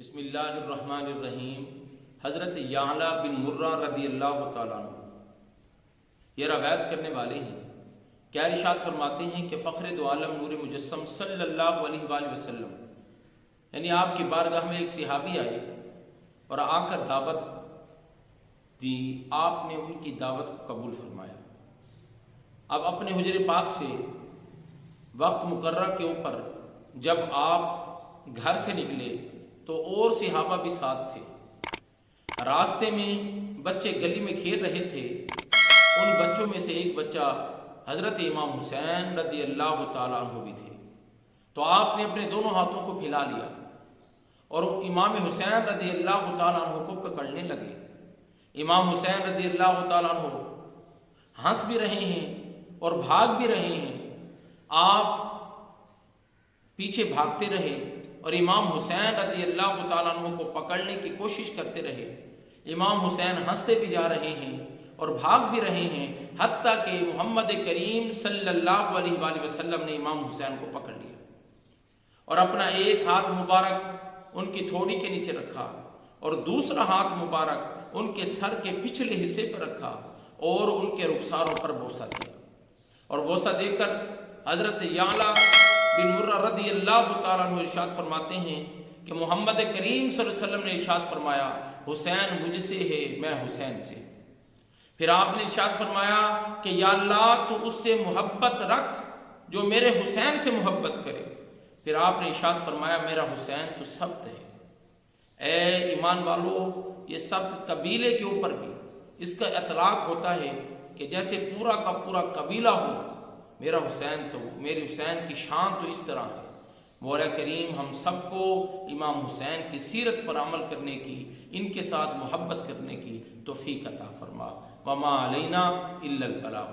بسم اللہ الرحمن الرحیم۔ حضرت یعلا بن مرہ رضی اللہ تعالیٰ عنہ یہ روایت کرنے والے ہیں، کیا ارشاد فرماتے ہیں کہ فخر دو عالم نور مجسم صلی اللہ علیہ وآلہ وسلم یعنی آپ کی بارگاہ میں ایک صحابی آئے اور آ کر دعوت دی، آپ نے ان کی دعوت کو قبول فرمایا۔ اب اپنے حجر پاک سے وقت مقررہ کے اوپر جب آپ گھر سے نکلے تو اور صحابہ بھی ساتھ تھے۔ راستے میں بچے گلی میں کھیل رہے تھے، ان بچوں میں سے ایک بچہ حضرت امام حسین رضی اللہ تعالیٰ عنہ بھی تھے، تو آپ نے اپنے دونوں ہاتھوں کو پھیلا لیا اور امام حسین رضی اللہ تعالیٰ عنہ کو پکڑنے لگے۔ امام حسین رضی اللہ تعالیٰ عنہ ہنس بھی رہے ہیں اور بھاگ بھی رہے ہیں، آپ پیچھے بھاگتے رہے اور امام حسین رضی اللہ تعالیٰ عنہ کو پکڑنے کی کوشش کرتے رہے۔ امام حسین ہنستے بھی جا رہے ہیں اور بھاگ بھی رہے ہیں، حتیٰ کہ محمد کریم صلی اللہ علیہ وآلہ وسلم نے امام حسین کو پکڑ لیا اور اپنا ایک ہاتھ مبارک ان کی تھوڑی کے نیچے رکھا اور دوسرا ہاتھ مبارک ان کے سر کے پچھلے حصے پر رکھا اور ان کے رخساروں پر بوسہ دیا، اور بوسہ دے کر حضرت یعلا بن مرہ رضی اللہ تعالیٰ عنہ ارشاد فرماتے ہیں کہ محمد کریم صلی اللہ علیہ وسلم نے ارشاد فرمایا، حسین مجھ سے ہے، میں حسین سے۔ پھر آپ نے ارشاد فرمایا کہ یا اللہ تو اس سے محبت رکھ جو میرے حسین سے محبت کرے۔ پھر آپ نے ارشاد فرمایا میرا حسین تو سبت ہے۔ اے ایمان والو، یہ سبت قبیلے کے اوپر بھی اس کا اطلاق ہوتا ہے کہ جیسے پورا کا پورا قبیلہ ہو، میرا حسین تو میرے حسین کی شان تو اس طرح ہے۔ مولا کریم ہم سب کو امام حسین کی سیرت پر عمل کرنے کی، ان کے ساتھ محبت کرنے کی توفیق عطا فرما۔ وما علینا الا البلاغ۔